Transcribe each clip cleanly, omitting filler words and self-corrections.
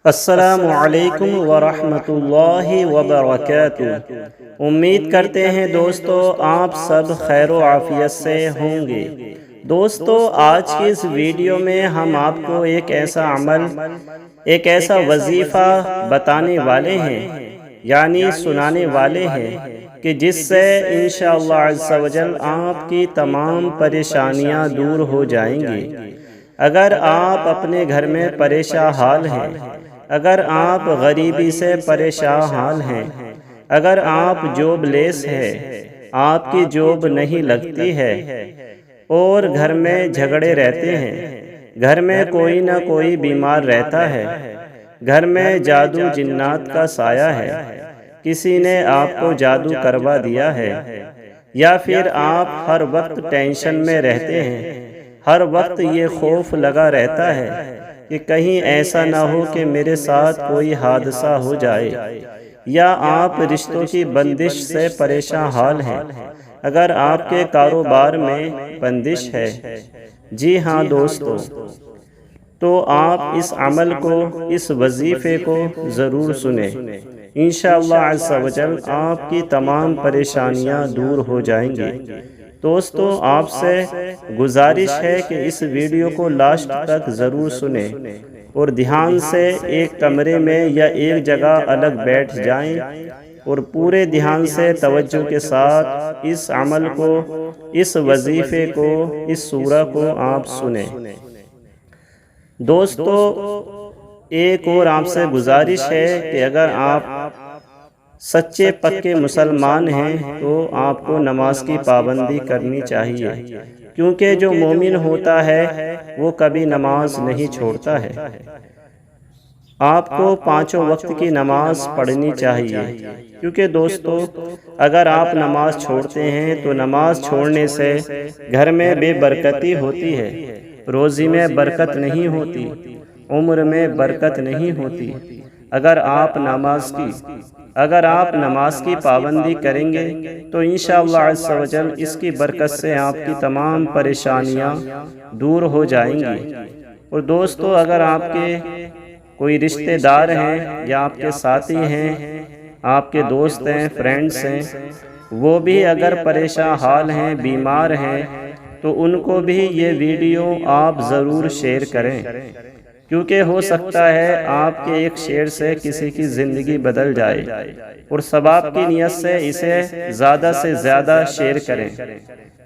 السلام علیکم ورحمۃ اللہ وبرکاتہ۔ امید کرتے ہیں دوستو آپ سب خیر و عافیت سے ہوں گے۔ دوستو آج کی اس ویڈیو میں ہم آپ کو ایک ایسا عمل، ایک ایسا وظیفہ بتانے والے ہیں، یعنی سنانے والے ہیں کہ جس سے انشاءاللہ عز و جل آپ کی تمام پریشانیاں دور ہو جائیں گی۔ اگر آپ اپنے گھر میں پریشان حال ہیں، اگر آپ غریبی سے پریشان حال ہیں، اگر آپ جاب لیس ہیں، آپ کی جاب نہیں لگتی ہے اور گھر میں جھگڑے رہتے ہیں، گھر میں کوئی نہ کوئی بیمار رہتا ہے، گھر میں جادو جنات کا سایہ ہے، کسی نے آپ کو جادو کروا دیا ہے، یا پھر آپ ہر وقت ٹینشن میں رہتے ہیں، ہر وقت یہ خوف لگا رہتا ہے کہ کہیں ایسا نہ ہو کہ میرے ساتھ کوئی حادثہ ہو جائے، یا آپ رشتوں کی بندش سے پریشان حال ہیں، اگر آپ کے کاروبار میں بندش ہے، جی ہاں دوستو، تو آپ اس عمل کو، اس وظیفے کو ضرور سنیں۔ انشاءاللہ عز و جل آپ کی تمام پریشانیاں دور ہو جائیں گی۔ دوستو آپ سے گزارش ہے کہ اس ویڈیو کو لاسٹ تک ضرور سنیں اور دھیان سے ایک کمرے میں یا ایک جگہ الگ بیٹھ جائیں اور پورے دھیان سے توجہ کے ساتھ اس عمل کو، اس وظیفے کو، اس سورہ کو آپ سنیں۔ دوستو ایک اور آپ سے گزارش ہے کہ اگر آپ سچے پکے مسلمان ہیں تو آپ کو نماز کی پابندی کرنی چاہیے، کیونکہ جو مومن ہوتا ہے وہ کبھی نماز نہیں چھوڑتا ہے۔ آپ کو پانچوں وقت کی نماز پڑھنی چاہیے، کیونکہ دوستو اگر آپ نماز چھوڑتے ہیں تو نماز چھوڑنے سے گھر میں بے برکتی ہوتی ہے، روزی میں برکت نہیں ہوتی، عمر میں برکت نہیں ہوتی۔ اگر آپ نماز کی پابندی کریں گے تو انشاءاللہ عز و جل اس کی برکت سے آپ کی تمام پریشانیاں دور ہو جائیں گی۔ اور دوستو اگر آپ کے کوئی رشتہ دار ہیں یا آپ کے ساتھی ہیں، آپ کے دوست ہیں، فرینڈز ہیں، وہ بھی اگر پریشان حال ہیں، بیمار ہیں، تو ان کو بھی یہ ویڈیو آپ ضرور شیئر کریں، کیونکہ ہو سکتا ہے آپ کے ایک شیئر سے کسی کی زندگی بدل جائے، اور ثواب کی نیت سے اسے زیادہ سے زیادہ شیئر کریں،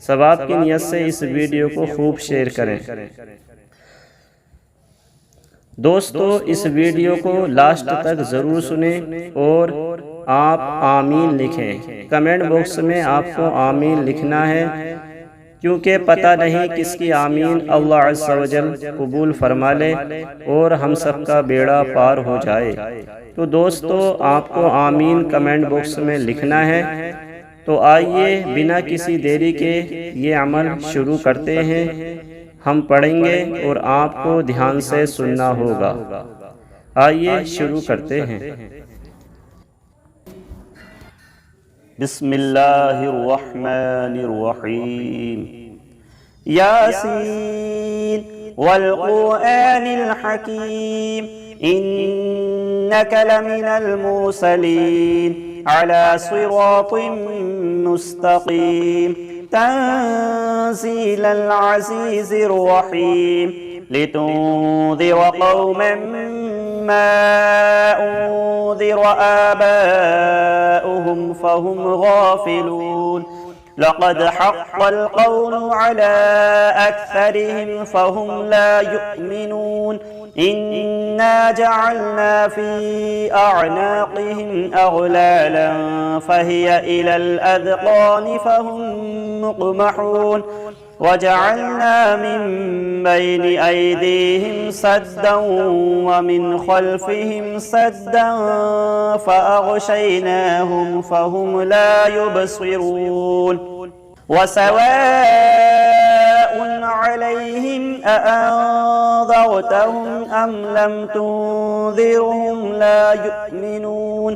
ثواب کی نیت سے اس ویڈیو کو خوب شیئر کریں۔ دوستو اس ویڈیو کو لاسٹ تک ضرور سنیں اور آپ آمین لکھیں۔ کمنٹ باکس میں آپ کو آمین لکھنا ہے، کیونکہ پتہ نہیں کس کی آمین اللہ عز و جل قبول فرما لے اور ہم سب کا بیڑا پار ہو جائے۔ تو دوستو آپ کو آمین کمنٹ باکس میں لکھنا ہے۔ تو آئیے بنا کسی دیری کے یہ عمل شروع کرتے ہیں۔ ہم پڑھیں گے اور آپ کو دھیان سے سننا ہوگا۔ آئیے شروع کرتے ہیں۔ بسم اللہ الرحمن الرحیم۔ یاسین والقرآن الحکیم انک لمن المرسلین علی صراط مستقیم تنزیل العزیز الرحیم لتنذر قوما ما انذر آباؤهم فهم غافلون لقد حق القول على أكثرهم فهم لا يؤمنون إنا جعلنا في أعناقهم أغلالا فهي إلى الأذقان فهم مقمحون وجعلنا من بين أيديهم سدا ومن خلفهم سدا فأغشيناهم فهم لا يبصرون وسواء عليهم أأنذرتهم أم لم تنذرهم لا يؤمنون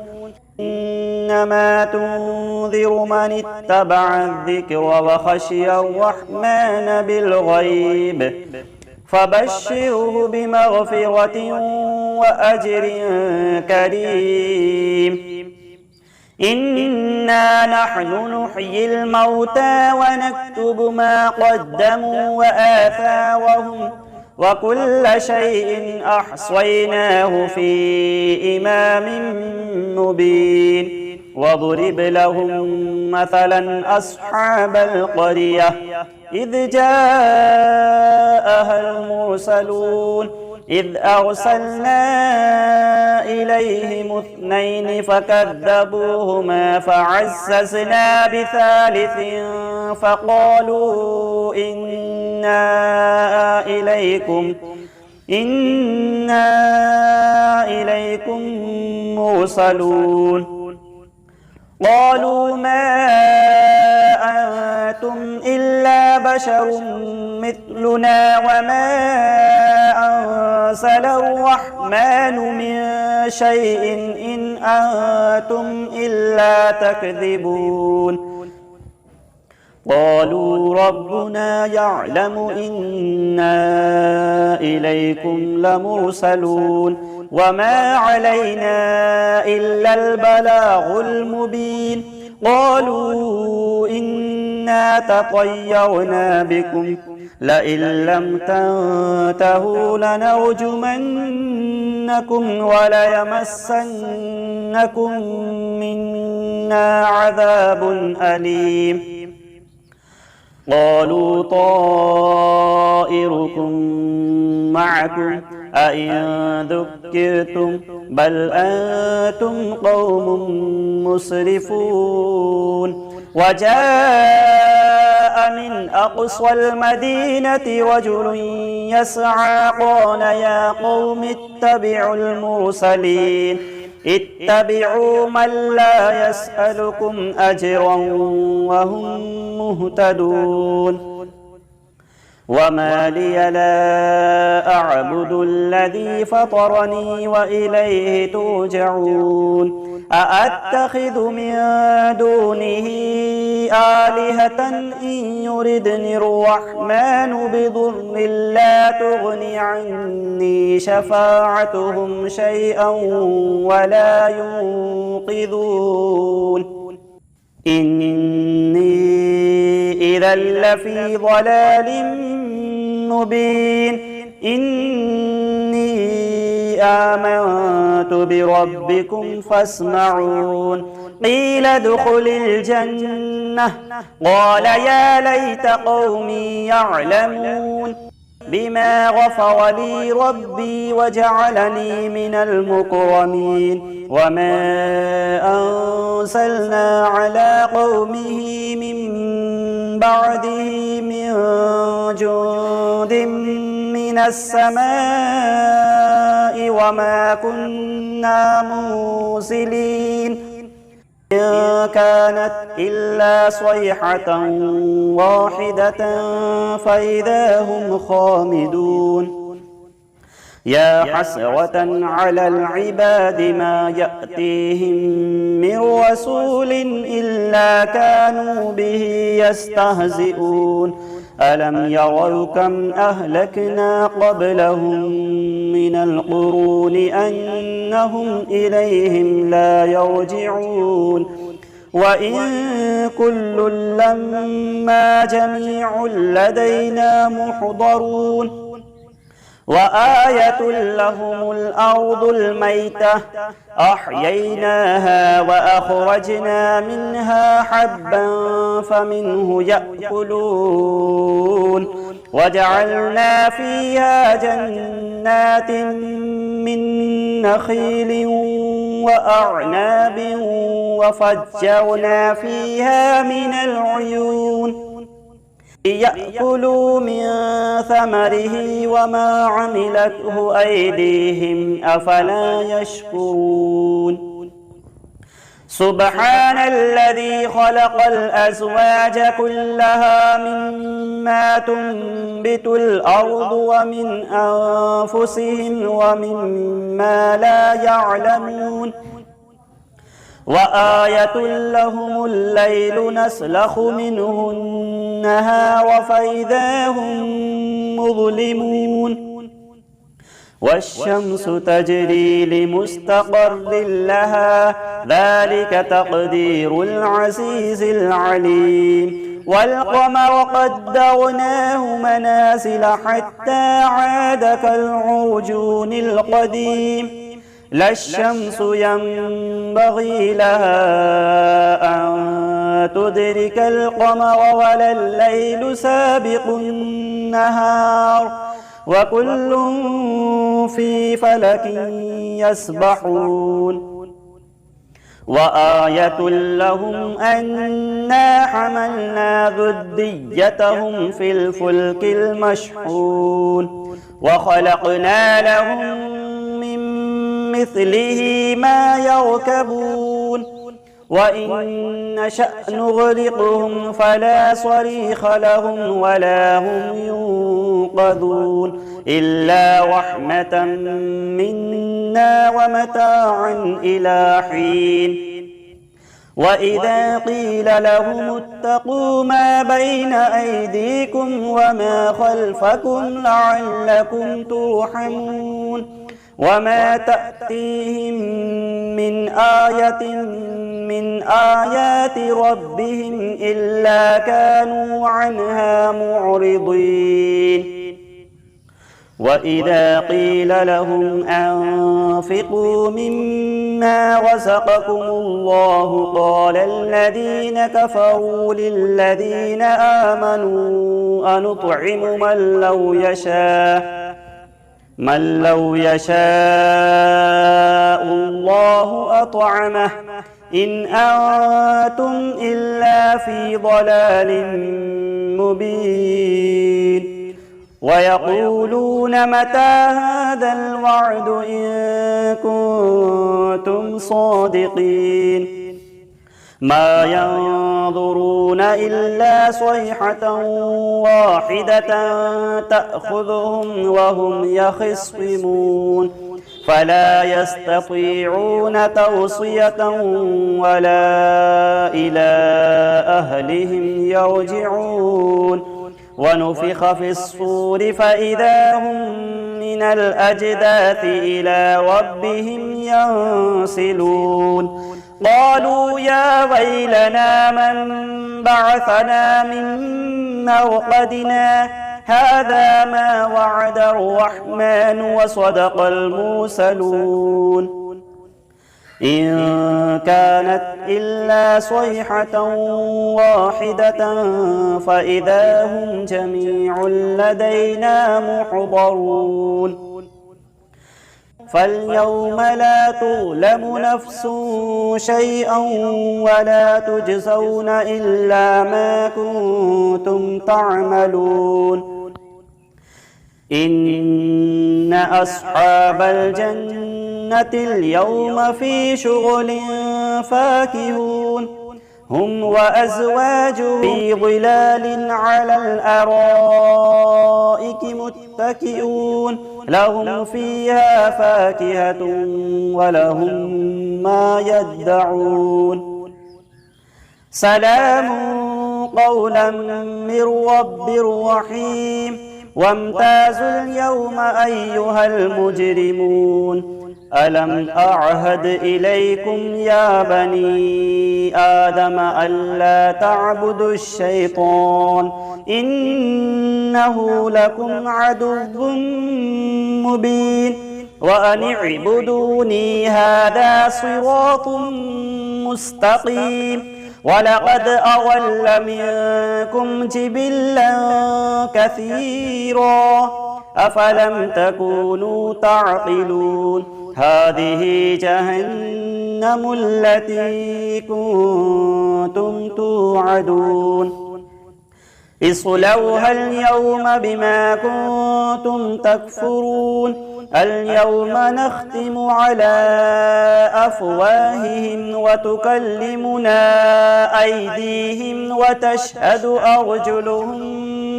إنما تنذر من اتبع الذكر وخشي الرحمن بالغيب فبشره بمغفرة وأجر كريم. إنا نحن نحيي الموتى ونكتب ما قدموا وآثارهم وكل شيء أحصيناه في إمام مبين. واضرب لهم مثلا أصحاب القرية إذ جاءها المرسلون إذ أرسلنا إليهم 2 فكذبوهما فعززنا بثالث فقالوا إنا إليكم مرسلون. قالوا ما أنتم إلا بشر مثلنا وما أنزل الرحمن من شيء إن أنتم إلا تكذبون. قالوا ربنا يعلم إنا إليكم لمرسلون وما علينا إلا البلاغ المبين. قالوا إنا تطيرنا بكم لئن لم تنتهوا لنرجمنكم وليمسنكم منا عذاب أليم. قالوا طائركم معكم أئن ذكرتم بل أنتم قوم مسرفون. وجاء من أقصى المدينة رجل يسعى قال يا قوم اتبعوا المرسلين اتبعوا من لا يسألكم أجرا وهم مهتدون. وما لي لا أعبد الذي فطرني وإليه ترجعون. أأتخذ من دونه آلهة إن يردني الرحمن بضر لا تغن عني شفاعتهم شيئا ولا ينقذون. إني إذا لفي ضلال مبين. إني آمنت بربكم فاسمعون. قيل ادخل الجنة قال يا ليت قومي يعلمون بما غفر لي ربي وجعلني من المكرمين. وما أنزلنا على قومه من بعده من جند من السماء وما كنا منزلين. إن كانت إلا صيحة واحدة فإذا هم خامدون. يا حسرة على العباد ما يأتيهم من رسول إلا كانوا به يستهزئون. ألم يروا كم أهلكنا قبلهم من القرون أنهم إليهم لا يرجعون. وإن كل لما جميع لدينا محضرون. وآية لهم الأرض الميتة أحييناها وأخرجنا منها حبا فمنه يأكلون. وجعلنا فيها جنات من نخيل وأعناب وفجرنا فيها من العيون ليأكلوا من ثمره وما عملته أيديهم أفلا يشكرون. سبحان الذي خلق الأزواج كلها مما تنبت الأرض ومن أنفسهم ومما لا يعلمون. وآية لهم الليل نسلخ منه النهار فإذا هم مظلمون والشمس تجري لمستقر لها ذلك تقدير العزيز العليم والقمر قدرناه منازل حتى عاد كالعرجون القديم لا الشمس ينبغي لها أن تدرك القمر ولا الليل سابق النهار وكل في فلك يسبحون وآية لهم أنا حملنا ذريتهم في الفلك المشحون وخلقنا لهم من مثله ما يركبون وإن نشأ نغرقهم فلا صريخ لهم ولا هم ينقذون إلا رحمة منا ومتاعا إلى حين وإذا قيل لهم اتقوا ما بين أيديكم وما خلفكم لعلكم ترحمون وما تأتيهم من آية من آيات ربهم إلا كانوا عنها معرضين وإذا قيل لهم أنفقوا مما رزقكم الله قال الذين كفروا للذين آمنوا أنطعم من لو يشاء الله أطعمه إن أنتم إلا في ضلال مبين ويقولون متى هذا الوعد إن كنتم صادقين ما ينظرون إلا صيحة واحدة تأخذهم وهم يخصمون فلا يستطيعون توصية ولا إلى أهلهم يرجعون ونفخ في الصور فإذا هم من الأجداث إلى ربهم ينسلون قالوا يا ويلنا من بعثنا من مرقدنا هذا ما وعد الرحمن وصدق المرسلون إن كانت إلا صيحة واحدة فإذا هم جميع لدينا محضرون فاليوم لا تظلم نفس شيئا ولا تجزون إلا ما كنتم تعملون إن أصحاب الجنة اليوم في شغل فاكهون هم وأزواجهم في ظلال على الأرائك متكئون لهم فيها فاكهة ولهم ما يدعون سلام قولا من رب رحيم وامتازوا اليوم أيها المجرمون ألم أعهد إليكم يا بني آدم ألا تعبدوا الشيطان إنه لكم عدو مبين وأن اعبدوني هذا صراط مستقيم ولقد أضل منكم جبلا كثيرا أفلم تكونوا تعقلون هذه جهنم التي كنتم توعدون اصلوها اليوم بما كنتم تكفرون اليوم نختم على أفواههم وتكلمنا أيديهم وتشهد أرجلهم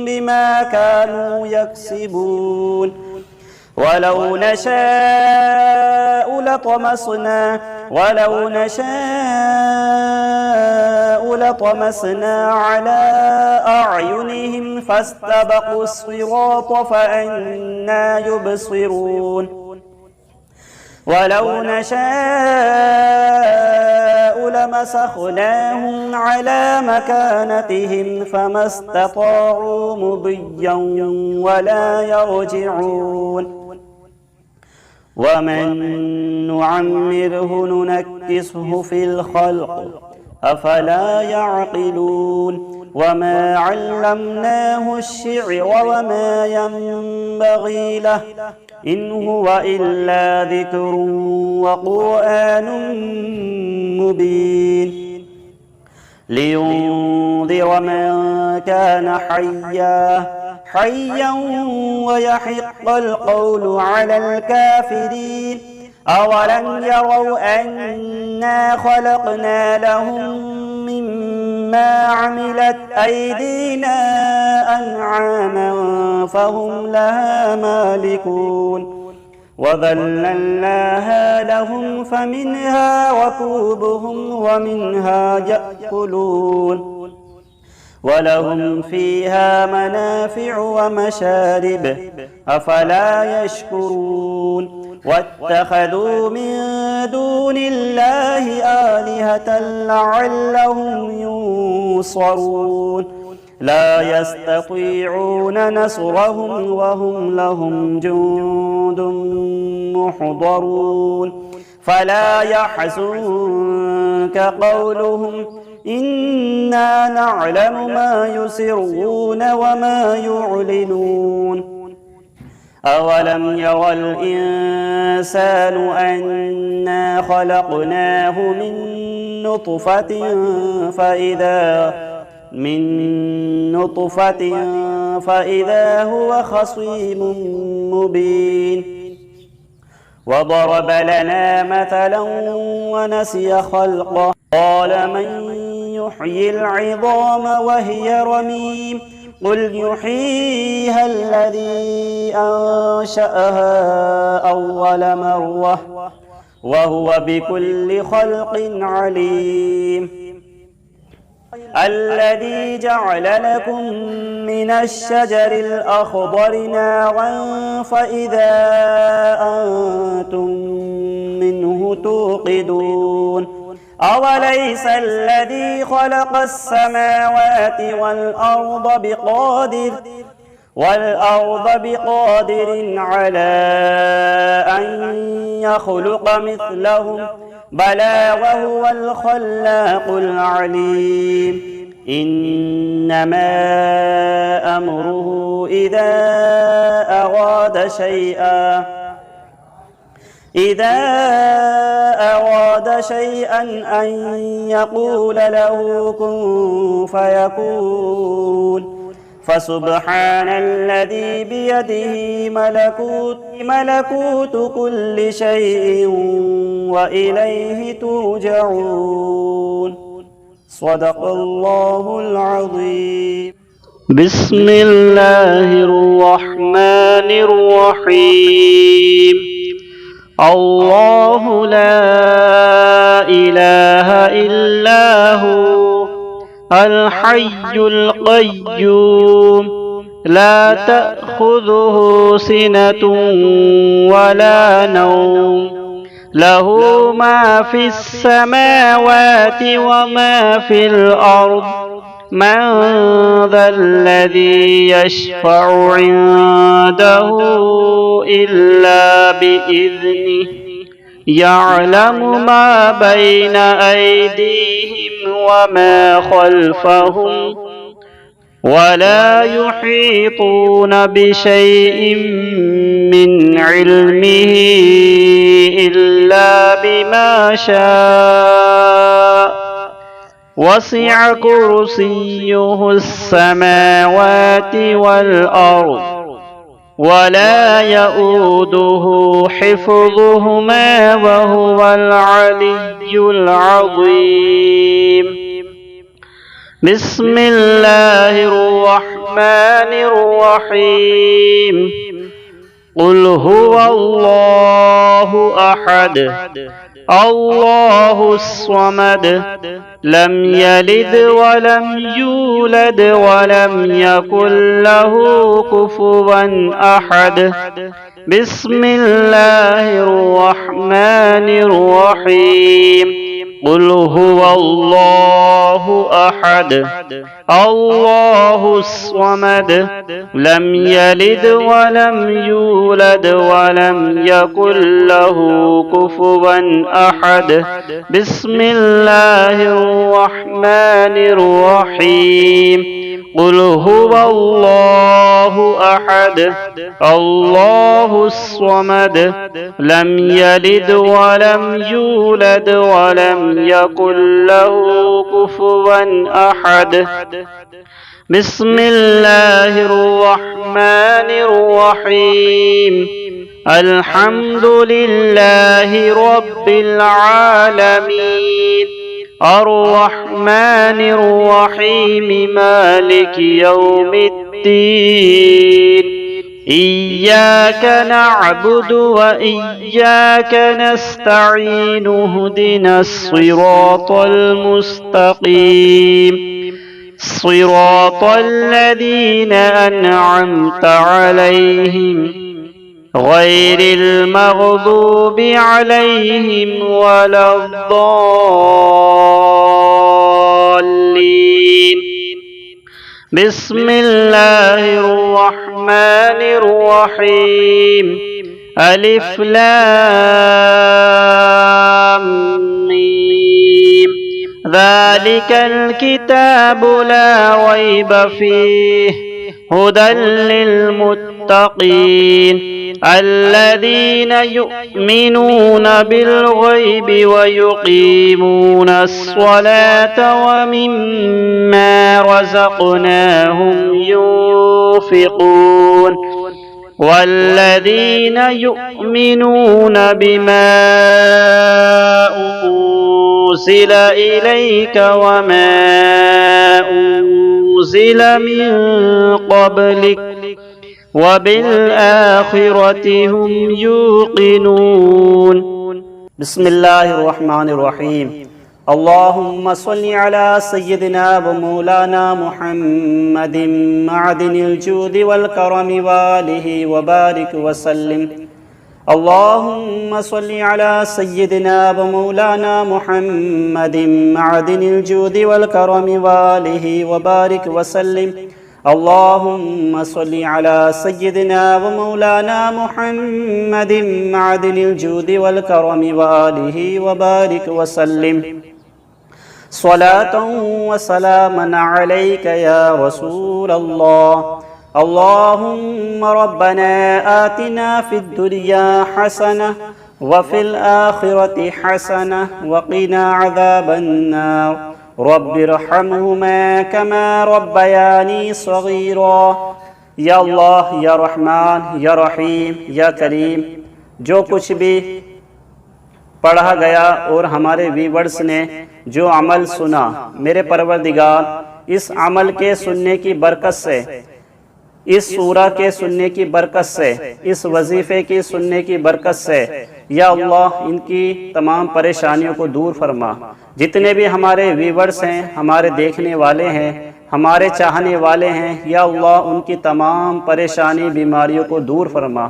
بما كانوا يكسبون ولو نشاء لطمسنا على أعينهم فاستبقوا الصراط فأنى يبصرون ولو نشاء لمسخناهم على مكانتهم فما استطاعوا مضيا ولا يرجعون ومن نعمره ننكسه في الخلق أفلا يعقلون وما علمناه الشعر وما ينبغي له إن هو إلا ذكر وقرآن مبين لينذر من كان حيا ويحق القول على الكافرين أولم يروا أنا خلقنا لهم مما عملت أيدينا أنعاما فهم لها مالكون وذللناها لهم فمنها ركوبهم ومنها يأكلون ولهم فيها منافع ومشارب أفلا يشكرون واتخذوا من دون الله آلهة لعلهم ينصرون لا يستطيعون نصرهم وهم لهم جند محضرون فلا يحزنك قولهم إنا نعلم ما يسرون وما يعلنون أولم يرى الإنسان أنا خلقناه من نطفة فإذا هو خصيم مبين وضرب لنا مثلا ونسي خلقه قال من يحيي العظام وهي رميم قل يحييها الذي أنشأها أول مرة وهو بكل خلق عليم الذي جعل لكم من الشجر الأخضر نارا فإذا أنتم منه توقدون أوليس الذي خلق السماوات والأرض بقادر على أن يخلق مثلهم بلى وهو الخلاق العليم إنما أمره إذا أراد شيئا أن يقول له كن فيكون فسبحان الذي بيده ملكوت كل شيء وإليه ترجعون صدق الله العظيم بسم الله الرحمن الرحيم الله لا إله إلا هو الحي القيوم لا تأخذه سنة ولا نوم له ما في السماوات وما في الأرض من ذا الذي يشفع عنده إلا بإذنه يعلم ما بين أيديهم وما خلفهم ولا يحيطون بشيء من علمه إلا بما شاء وسع كرسيه السماوات والأرض ولا يؤوده حفظهما وهو العلي العظيم بسم الله الرحمن الرحيم قل هو الله أحد الله الصمد لم يلد ولم يولد ولم يكن له كفوا أحد بسم الله الرحمن الرحيم قل هو الله أحد الله الصمد لم يلد ولم يولد ولم يكن له كفوا أحد بسم الله الرحمن الرحيم قل هو الله أحد الله الصمد لم يلد ولم يولد ولم يكن له كفوا أحد بسم الله الرحمن الرحيم الحمد لله رب العالمين الرحمن الرحيم مالك يوم الدين إياك نعبد وإياك نستعين اهدنا الصراط المستقيم صراط الذين أنعمت عليهم غير المغضوب عليهم ولا الضالين بسم الله الرحمن الرحيم ألف لام ميم ذلك الكتاب لا ريب فيه هدى للمتقين الذين يؤمنون بالغيب ويقيمون الصلاة ومما رزقناهم ينفقون والذين يؤمنون بما أنزل إليك وما أنزل من قبلك وبالآخرة هم يوقنون بسم الله الرحمن الرحيم اللهم صل على سيدنا ومولانا محمد معدن الجود والكرم وآله وبارك وسلم اللهم صل على سيدنا ومولانا محمد معدن الجود والكرم وآله وبارك وسلم اللهم صل على سيدنا ومولانا محمد معدن الجود والكرم وآله وبارك وسلم صلاة وسلاما عليك يا رسول الله اللهم ربنا آتنا في الدنيا حسنة وفي الآخرة حسنة وقنا عذاب النار رب ارحمهما كما ربياني صغيرا یا اللہ یا رحمان یا رحیم یا کریم، جو کچھ بھی پڑھا گیا اور ہمارے ویورز نے جو عمل سنا، میرے پروردگار اس عمل کے سننے کی برکت سے، اس سورہ کے سننے کی برکت سے، اس وظیفے کی سننے کی برکت سے یا اللہ ان کی تمام پریشانیوں کو دور فرما۔ جتنے بھی ہمارے ویورز ہیں، ہمارے دیکھنے والے ہیں، ہمارے چاہنے والے ہیں، یا اللہ ان کی تمام پریشانی بیماریوں کو دور فرما۔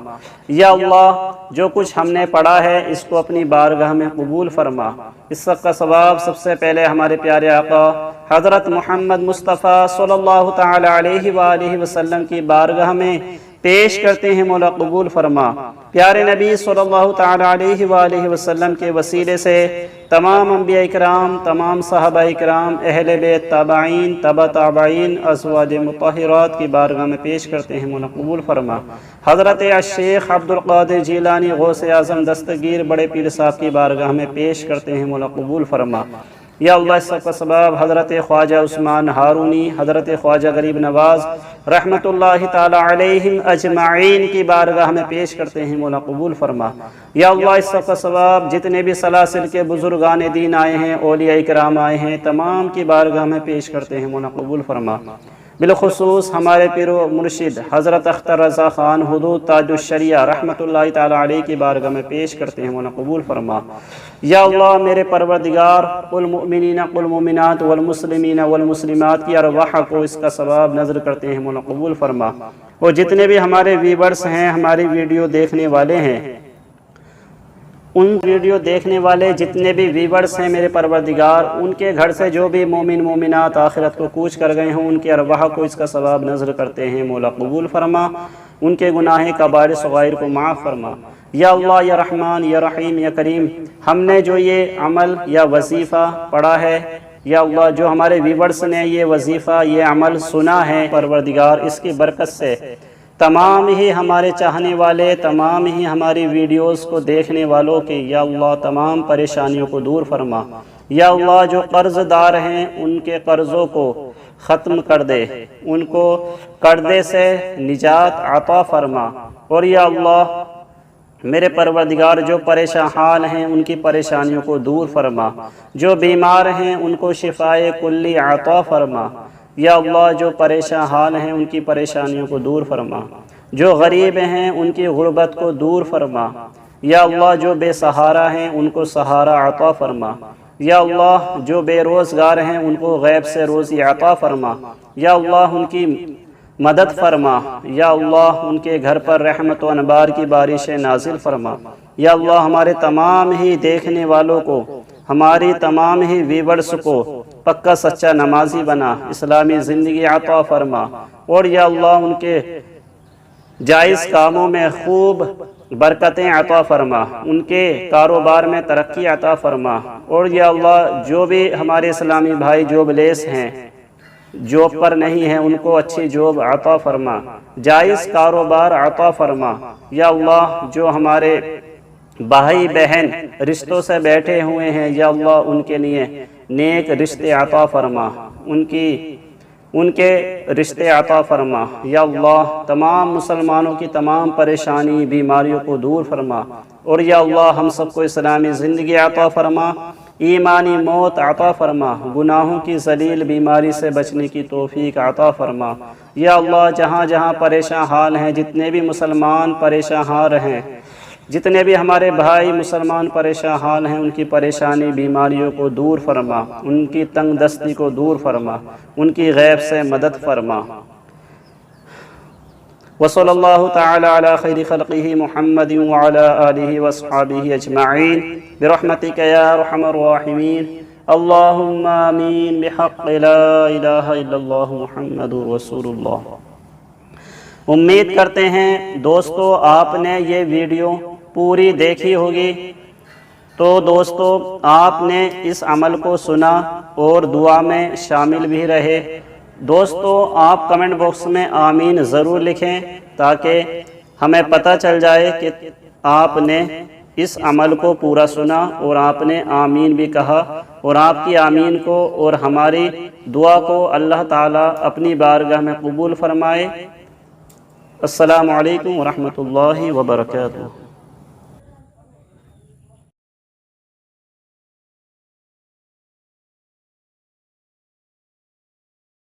یا اللہ جو کچھ ہم نے پڑھا ہے اس کو اپنی بارگاہ میں قبول فرما۔ اس وقت کا ثواب سب سے پہلے ہمارے پیارے آقا حضرت محمد مصطفیٰ صلی اللہ تعالی علیہ وآلہ وسلم کی بارگاہ میں پیش کرتے ہیں، مولا قبول فرما۔ پیارے نبی صلی اللہ تعالی علیہ وآلہ وسلم کے وسیلے سے تمام انبیاء اکرام، تمام صحابہ اکرام، اہل بیت، تابعین، تبع تابعین، ازواج مطہرات کی بارگاہ میں پیش کرتے ہیں، مولا قبول فرما۔ حضرت الشیخ عبدالقادر جیلانی غوث اعظم دستگیر بڑے پیر صاحب کی بارگاہ میں پیش کرتے ہیں، مولا قبول فرما۔ یا اللہ اس سب کا سبب حضرت خواجہ عثمان ہارونی، حضرت خواجہ غریب نواز رحمت اللہ تعالی علیہم اجمعین کی بارگاہ میں پیش کرتے ہیں، مولا قبول فرما۔ یا اللہ اس سب کا سبب جتنے بھی سلاسل کے بزرگان دین آئے ہیں، اولیاء کرام آئے ہیں، تمام کی بارگاہ میں پیش کرتے ہیں، مولا قبول فرما۔ بالخصوص ہمارے پیر و مرشد حضرت اختر رضا خان حدود تاج الشریعہ رحمۃ اللہ تعالی علیہ کی بارگاہ میں پیش کرتے ہیں، مولا قبول فرما۔ یا اللہ میرے پروردگار، المؤمنین والمؤمنات والمسلمین والمسلمات کی ارواح کو اس کا ثواب نظر کرتے ہیں، مولا قبول فرما۔ اور جتنے بھی ہمارے ویورز ہیں، ہماری ویڈیو دیکھنے والے ہیں، ان ویڈیو دیکھنے والے جتنے بھی ویورز ہیں میرے پروردگار، ان کے گھر سے جو بھی مومن مومنات آخرت کو کوچ کر گئے ہوں، ان کے ارواح کو اس کا ثواب نظر کرتے ہیں، مولا قبول فرما۔ ان کے گناہ کبائر صغائر کو معاف فرما۔ یا اللہ یا رحمان یا رحیم یا کریم، ہم نے جو یہ عمل یا وظیفہ پڑھا ہے، یا اللہ جو ہمارے ویورز نے یہ وظیفہ یہ عمل سنا ہے پروردگار، اس کی برکت سے تمام ہی ہمارے چاہنے والے، تمام ہی ہماری ویڈیوز کو دیکھنے والوں کے یا اللہ تمام پریشانیوں کو دور فرما۔ یا اللہ جو قرض دار ہیں ان کے قرضوں کو ختم کر دے، ان کو قرضے سے نجات عطا فرما۔ اور یا اللہ میرے پروردگار جو پریشان حال ہیں ان کی پریشانیوں کو دور فرما، جو بیمار ہیں ان کو شفائے کلی عطا فرما۔ یا اللہ جو پریشان حال ہیں ان کی پریشانیوں کو دور فرما، جو غریب ہیں ان کی غربت کو دور فرما۔ یا اللہ جو بے سہارا ہیں ان کو سہارا عطا فرما۔ یا اللہ جو بے روزگار ہیں ان کو غیب سے روزی عطا فرما۔ یا اللہ ان کی مدد فرما۔ یا اللہ ان کے گھر پر رحمت و انبار کی بارشیں نازل فرما۔ یا اللہ ہمارے تمام ہی دیکھنے والوں کو، ہماری تمام ہی ویورز کو پکا سچا نمازی بنا، اسلامی زندگی عطا فرما۔ اور یا اللہ ان کے جائز کاموں میں خوب برکتیں عطا فرما، ان کے کاروبار میں ترقی عطا فرما۔ اور یا اللہ جو بھی ہمارے اسلامی بھائی جوب لیس ہیں، جاب پر نہیں ہیں، ان کو اچھی جاب عطا فرما، جائز کاروبار عطا فرما۔ یا اللہ جو ہمارے بھائی بہن رشتوں سے بیٹھے ہوئے ہیں، یا اللہ ان کے لیے نیک رشتے عطا فرما، ان کے رشتے عطا فرما۔ یا اللہ تمام مسلمانوں کی تمام پریشانی بیماریوں کو دور فرما۔ اور یا اللہ ہم سب کو اسلامی زندگی عطا فرما، ایمانی موت عطا فرما، گناہوں کی ذلیل بیماری سے بچنے کی توفیق عطا فرما۔ یا اللہ جہاں جہاں پریشان حال ہیں، جتنے بھی مسلمان پریشان حال ہیں، جتنے بھی ہمارے بھائی مسلمان پریشان حال ہیں، ان کی پریشانی بیماریوں کو دور فرما، ان کی تنگ دستی کو دور فرما، ان کی غیب سے مدد فرما۔ وصلی اللہ تعالی علی خیر خلقہ محمد وعلی آلہ واصحابہ اجمعین برحمتک یا ارحم الراحمین۔ اللہم آمین بحق لا الہ الا اللہ محمد رسول اللہ۔ امید کرتے ہیں دوستو آپ نے یہ ویڈیو پوری دیکھی ہوگی، تو دوستو آپ نے اس عمل کو سنا اور دعا میں شامل بھی رہے۔ دوستو آپ کمنٹ باکس میں آمین ضرور لکھیں تاکہ ہمیں پتہ چل جائے کہ آپ نے اس عمل کو پورا سنا اور آپ نے آمین بھی کہا، اور آپ کی آمین کو اور ہماری دعا کو اللہ تعالیٰ اپنی بارگاہ میں قبول فرمائے۔ السلام علیکم ورحمۃ اللہ وبرکاتہ۔